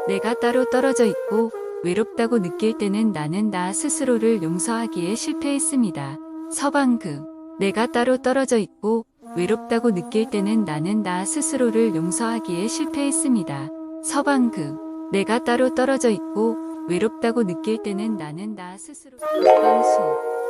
내가 따로 떨어져 있고 외롭다고 느낄 때는 나는 나 스스로를 용서하기에 실패했습니다. 서방극. 내가 따로 떨어져 있고 외롭다고 느낄 때는 나는 나 스스로를 용서하기에 실패했습니다. 서방극. 내가 따로 떨어져 있고 외롭다고 느낄 때는 나는 나 스스로. 북방수.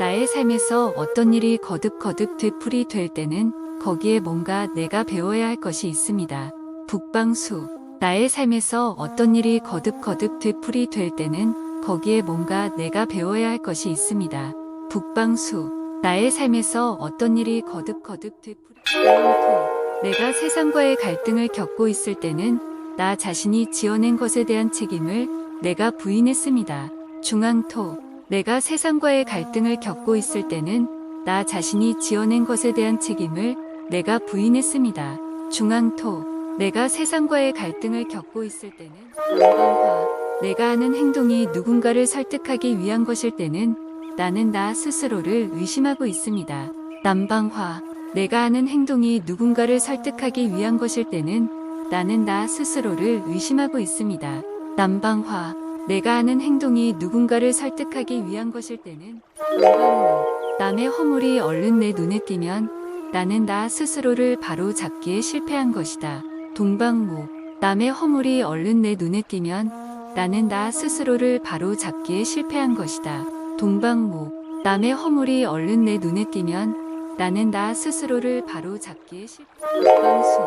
나의 삶에서 어떤 일이 거듭거듭 되풀이 될 때는 거기에 뭔가 내가 배워야 할 것이 있습니다. 북방수. 나의 삶에서 어떤 일이 거듭거듭 되풀이 될 때는 거기에 뭔가 내가 배워야 할 것이 있습니다. 북방수. 나의 삶에서 어떤 일이 거듭거듭 되풀이. 중앙토. 내가 세상과의 갈등을 겪고 있을 때는 나 자신이 지어낸 것에 대한 책임을 내가 부인했습니다. 중앙토. 내가 세상과의 갈등을 겪고 있을 때는 나 자신이 지어낸 것에 대한 책임을 내가 부인했습니다. 중앙토. 내가 세상과의 갈등을 겪고 있을 때는 남방화. 내가 하는 행동이 누군가를 설득하기 위한 것일 때는 나는 나 스스로를 의심하고 있습니다. 남방화. 내가 하는 행동이 누군가를 설득하기 위한 것일 때는 나는 나 스스로를 의심하고 있습니다. 남방화. 내가 하는 행동이 누군가를 설득하기 위한 것일 때는 남방무. 남의 허물이 얼른 내 눈에 띄면 나는 나 스스로를 바로 잡기에 실패한 것이다. 동방무. 남의 허물이 얼른 내 눈에 띄면 나는 나 스스로를 바로 잡기에 실패한 것이다. 동방무. 남의 허물이 얼른 내 눈에 띄면 나는 나 스스로를 바로 잡기에 실패한 것이다. 북방수.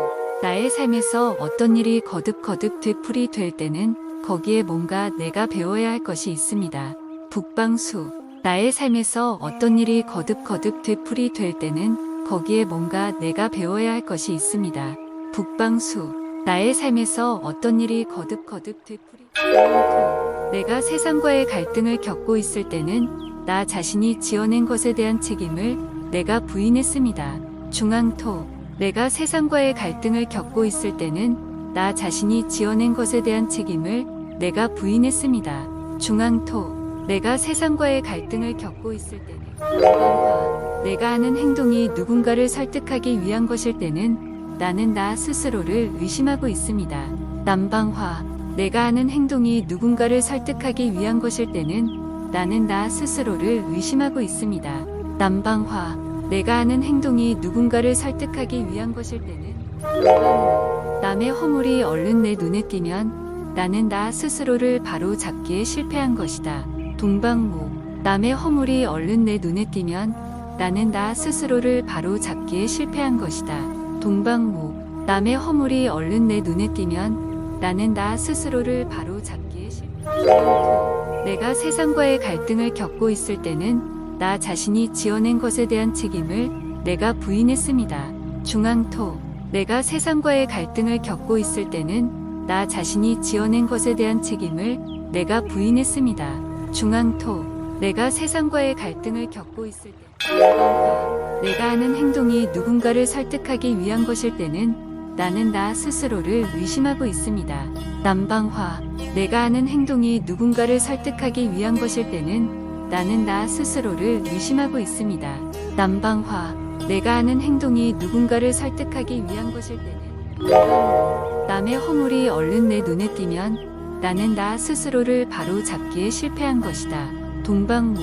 나의 삶에서 어떤 일이 거듭거듭 되풀이 될 때는 거기에 뭔가 내가 배워야 할 것이 있습니다. 북방수. 나의 삶에서 어떤 일이 거듭거듭 되풀이 될 때는 거기에 뭔가 내가 배워야 할 것이 있습니다. 북방수. 나의 삶에서 어떤 일이 거듭거듭 되풀이. 중앙토. 내가 세상과의 갈등을 겪고 있을 때는 나 자신이 지어낸 것에 대한 책임을 내가 부인했습니다. 중앙토. 내가 세상과의 갈등을 겪고 있을 때는 나 자신이 지어낸 것에 대한 책임을 내가 부인했습니다. 중앙토. 내가 세상과의 갈등을 겪고 있을 때는 남방화. 내가 하는 행동이 누군가를 설득하기 위한 것일 때는 나는 나 스스로를 의심하고 있습니다. 남방화. 내가 하는 행동이 누군가를 설득하기 위한 것일 때는 나는 나 스스로를 의심하고 있습니다. 남방화. 내가 하는 행동이 누군가를 설득하기 위한 것일 때는 남방무. 남의 허물이 얼른 내 눈에 띄면 나는 나 스스로를 바로 잡기에 실패한 것이다. 동방무. 남의 허물이 얼른 내 눈에 띄면 나는 나 스스로를 바로 잡기에 실패한 것이다. 동방무. 남의 허물이 얼른 내 눈에 띄면 나는 나 스스로를 바로 잡기에 실패한 것이다. 내가 세상과의 갈등을 겪고 있을 때는 나 자신이 지어낸 것에 대한 책임을 내가 부인했습니다. 중앙토. 내가 세상과의 갈등을 겪고 있을 때는 나 자신이 지어낸 것에 대한 책임을 내가 부인했습니다. 중앙토. 내가 세상과의 갈등을 겪고 있을 때 남방화. 내가 하는 행동이 누군가를 설득하기 위한 것일 때는 나는 나 스스로를 의심하고 있습니다. 남방화. 내가 하는 행동이 누군가를 설득하기 위한 것일 때는 나는 나 스스로를 의심하고 있습니다. 남방화. 내가 하는 행동이 누군가를 설득하기 위한 것일 때는 남방무. 남의 허물이 얼른 내 눈에 띄면 나는 나 스스로를 바로 잡기에 실패한 것이다. 동방무.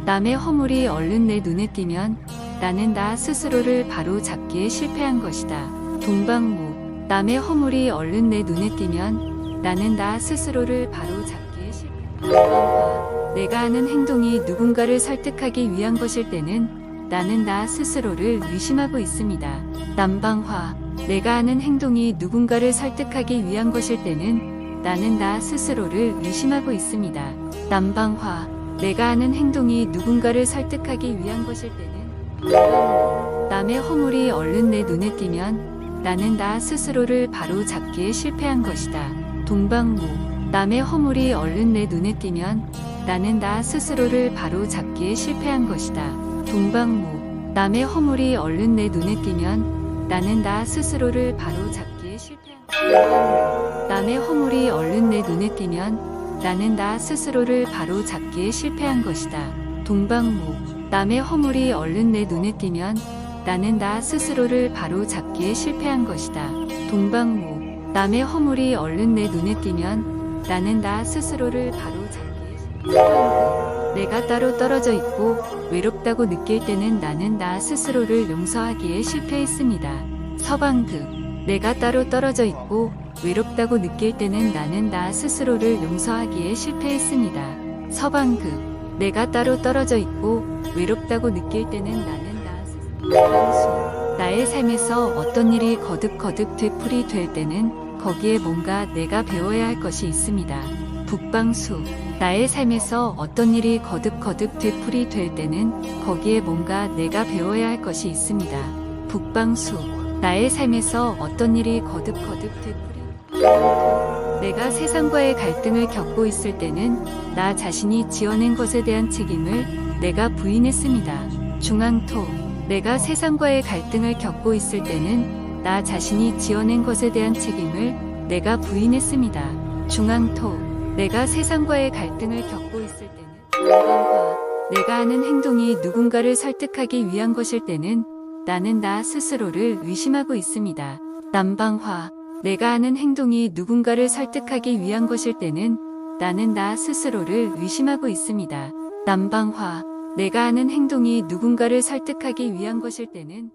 남의 허물이 얼른 내 눈에 띄면 나는 나 스스로를 바로 잡기에 실패한 것이다. 동방무. 남의 허물이 얼른 내 눈에 띄면 나는 나 스스로를 바로 잡기에 실패한 것이다. 남방화. 내가 하는 행동이 누군가를 설득하기 위한 것일 때는 나는 나 스스로를 의심하고 있습니다. 남방화. 내가 하는 행동이 누군가를 설득하기 위한 것일 때는 나는 나 스스로를 의심하고 있습니다. 남방화. 내가 하는 행동이 누군가를 설득하기 위한 것일 때는 남방무. 남의 허물이 얼른 내 눈에 띄면 나는 나 스스로를 바로 잡기에 실패한 것이다. 동방무. 남의 허물이 얼른 내 눈에 띄면 나는 나 스스로를 바로 잡기에 실패한 것이다. 동방무. 남의 허물이 얼른 내 눈에 띄면 나는 나 스스로를 바로 잡기에 실패한 것이다. 남의 허물이 얼른 내 눈에 띄면 나는 나 스스로를 바로 잡기에 실패한 것이다. 동방무. 남의 허물이 얼른 내 눈에 띄면 나는 나 스스로를 바로 잡기에 실패한 것이다. 동방무. 남의 허물이 얼른 내 눈에 띄면 나는 나 스스로를 바로 잡기에 서방극 내가 따로 떨어져 있고 외롭다고 느낄 때는 나는 나 스스로를 용서하기에 실패했습니다. 서방극 내가 따로 떨어져 있고 외롭다고 느낄 때는 나는 나 스스로를 용서하기에 실패했습니다. 서방극 내가 따로 떨어져 있고 외롭다고 느낄 때는 나는 나 스스로 나의 삶에서 어떤 일이 거듭거듭 되풀이될 때는 거기에 뭔가 내가 배워야 할 것이 있습니다. 북방수 나의 삶에서 어떤 일이 거듭거듭 되풀이될 때는 거기에 뭔가 내가 배워야 할 것이 있습니다. 북방수 나의 삶에서 어떤 일이 거듭거듭 내가 세상과의 갈등을 겪고 있을 때는 나 자신이 지어낸 것에 대한 책임을 내가 부인했습니다. 중앙토 내가 세상과의 갈등을 겪고 있을 때는 나 자신이 지어낸 것에 대한 책임을 내가 부인했습니다. 중앙토 내가 세상과의 갈등을 겪고 있을 때는 남방화 내가 하는 행동이 누군가를 설득하기 위한 것일 때는 나는 나 스스로를 의심하고 있습니다. 남방화 내가 하는 행동이 누군가를 설득하기 위한 것일 때는 나는 나 스스로를 의심하고 있습니다. 남방화 내가 하는 행동이 누군가를 설득하기 위한 것일 때는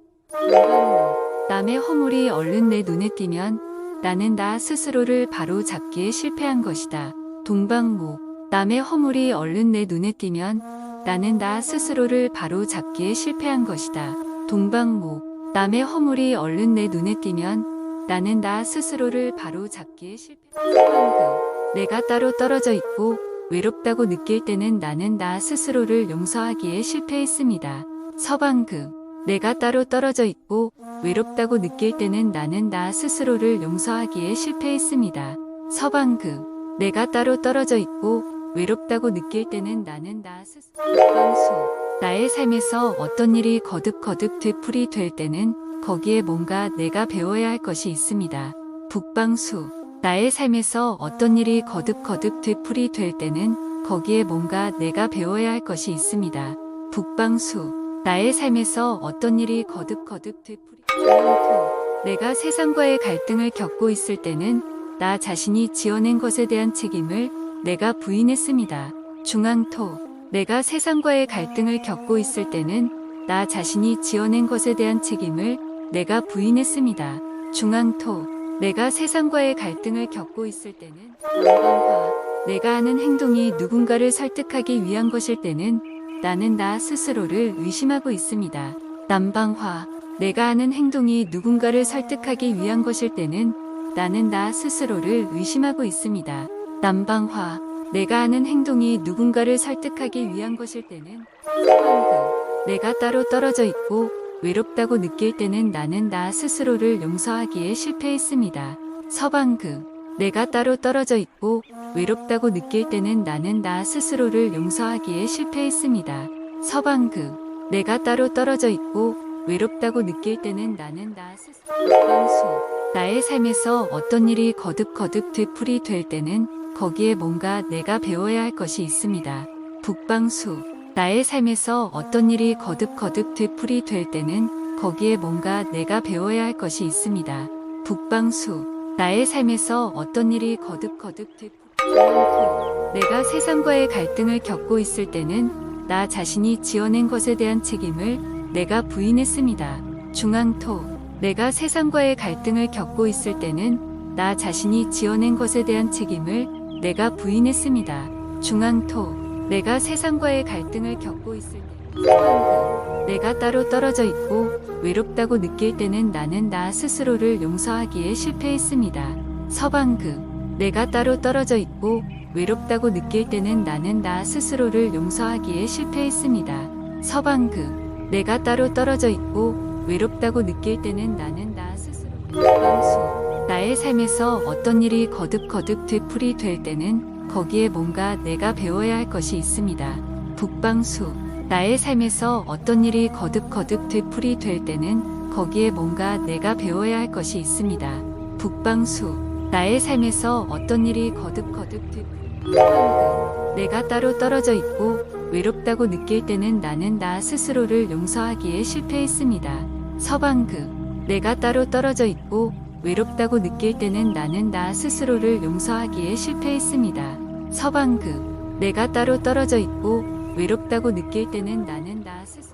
남의 허물이 얼른 내 눈에 띄면 나는 나 스스로를 바로 잡기에 실패한 것이다. 동방목 남의 허물이 얼른 내 눈에 띄면 나는 나 스스로를 바로 잡기에 실패한 것이다. 동방목 남의 허물이 얼른 내 눈에 띄면 나는 나 스스로를 바로 잡기에 실패한 서방극 내가 따로 떨어져 있고 외롭다고 느낄 때는 나는 나 스스로를 용서하기에 실패했습니다. 서방극 내가 따로 떨어져 있고 외롭다고 느낄 때는 나는 나 스스로를 용서하기에 실패했습니다. 서방극 내가 따로 떨어져 있고 외롭다고 느낄 때는 나는 나 스스로 북방수 나의 삶에서 어떤 일이 거듭거듭 되풀이될 때는 거기에 뭔가 내가 배워야 할 것이 있습니다. 북방수 나의 삶에서 어떤 일이 거듭거듭 되풀이될 때는 거기에 뭔가 내가 배워야 할 것이 있습니다. 북방수 나의 삶에서 어떤 일이 거듭거듭 되풀이토 내가 세상과의 갈등을 겪고 있을 때는 나 자신이 지어낸 것에 대한 책임을 내가 부인했습니다. 중앙토 내가 세상과의 갈등을 겪고 있을 때는 나 자신이 지어낸 것에 대한 책임을 내가 부인했습니다. 중앙토 내가 세상과의 갈등을 겪고 있을 때는 남방화 내가 하는 행동이 누군가를 설득하기 위한 것일 때는 나는 나 스스로를 의심하고 있습니다. 남방화 내가 하는 행동이 누군가를 설득하기 위한 것일 때는 나는 나 스스로를 의심하고 있습니다. 남방화 내가 하는 행동이 누군가를 설득하기 위한 것일 때는 서방극 내가 따로 떨어져 있고 외롭다고 느낄 때는 나는 나 스스로를 용서하기에 실패했습니다. 서방극 내가 따로 떨어져 있고 외롭다고 느낄 때는 나는 나 스스로를 용서하기에 실패했습니다. 서방극 내가 따로 떨어져 있고 외롭다고 느낄 때는 나는 나 스스로 북방수 나의 삶에서 어떤 일이 거듭거듭 되풀이될 때는 거기에 뭔가 내가 배워야 할 것이 있습니다. 북방수 나의 삶에서 어떤 일이 거듭거듭 되풀이될 때는 거기에 뭔가 내가 배워야 할 것이 있습니다. 북방수 나의 삶에서 어떤 일이 거듭거듭 되풀이토 내가 세상과의 갈등을 겪고 있을 때는 나 자신이 지어낸 것에 대한 책임을 내가 부인했습니다. 중앙토 내가 세상과의 갈등을 겪고 있을 때는 나 자신이 지어낸 것에 대한 책임을 내가 부인했습니다. 중앙토 내가 세상과의 갈등을 겪고 있을 때 서방극 내가 따로 떨어져 있고 외롭다고 느낄 때는 나는 나 스스로를 용서하기에 실패했습니다. 서방극 내가 따로 떨어져 있고 외롭다고 느낄 때는 나는 나 스스로를 용서하기에 실패했습니다. 서방극 내가 따로 떨어져 있고 외롭다고 느낄 때는 나는 나 스스로 북방수 나의 삶에서 어떤 일이 거듭거듭 되풀이될 때는 거기에 뭔가 내가 배워야 할 것이 있습니다. 북방수 나의 삶에서 어떤 일이 거듭거듭 되풀이될 때는 거기에 뭔가 내가 배워야 할 것이 있습니다. 북방수 나의 삶에서 어떤 일이 거듭거듭 되풀이될 내가 따로 떨어져 있고 외롭다고 느낄 때는 나는 나 스스로를 용서하기에 실패했습니다. 서방극 내가 따로 떨어져 있고 외롭다고 느낄 때는 나는 나 스스로를 용서하기에 실패했습니다. 서방극 내가 따로 떨어져 있고 외롭다고 느낄 때는 나는 나 스스로